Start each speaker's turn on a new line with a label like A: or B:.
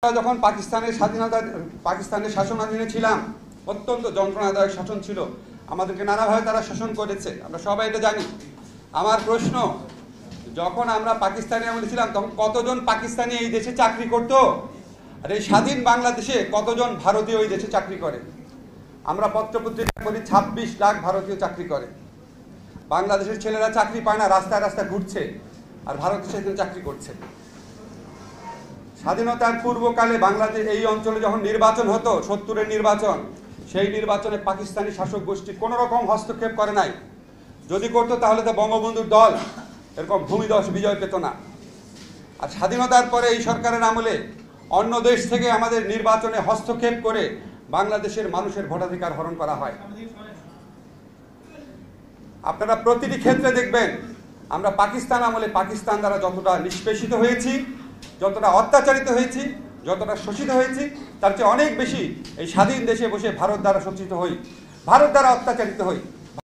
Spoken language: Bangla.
A: যখন পাকিস্তানের শাসনাধীনে ছিলাম, অত্যন্ত যন্ত্রণাদায়ক শাসন ছিল। আমাদেরকে নানাভাবে তারা শাসন করেছে, আমরা সবাই এটা জানি। আমার প্রশ্ন, যখন আমরা পাকিস্তানে আমলে ছিলাম তখন কতজন পাকিস্তানি এই দেশে চাকরি করত? আর এই স্বাধীন বাংলাদেশে কতজন ভারতীয় এই দেশে চাকরি করে? আমরা পত্রপত্রিকা করি 26 লাখ ভারতীয় চাকরি করে। বাংলাদেশের ছেলেরা চাকরি পায় না, রাস্তায় রাস্তায় ঘুরছে, আর ভারতে সেখানে চাকরি করছে। স্বাধীনতার পূর্বকালে বাংলাদেশ এই অঞ্চলে যখন নির্বাচন হতো, 70-এর নির্বাচন, সেই নির্বাচনে পাকিস্তানি শাসক গোষ্ঠী কোনো রকম হস্তক্ষেপ করে নাই। যদি করতো তাহলে তো বঙ্গবন্ধুর দল এরকম ভূমিধস বিজয় পেত না। আর স্বাধীনতার পরে এই সরকারের আমলে অন্য দেশ থেকে আমাদের নির্বাচনে হস্তক্ষেপ করে বাংলাদেশের মানুষের ভোটাধিকার হরণ করা হয়। আপনারা প্রতিটি ক্ষেত্রে দেখবেন আমরা পাকিস্তান আমলে পাকিস্তান দ্বারা যতটা নিষ্পেষিত হয়েছি, যতটা অত্যাচারিত হয়েছি, যতটা শোষিত হয়েছি, তার চেয়ে অনেক বেশি এই স্বাধীন দেশে বসে ভারত দ্বারা শোষিত হই, ভারত দ্বারা অত্যাচারিত হই।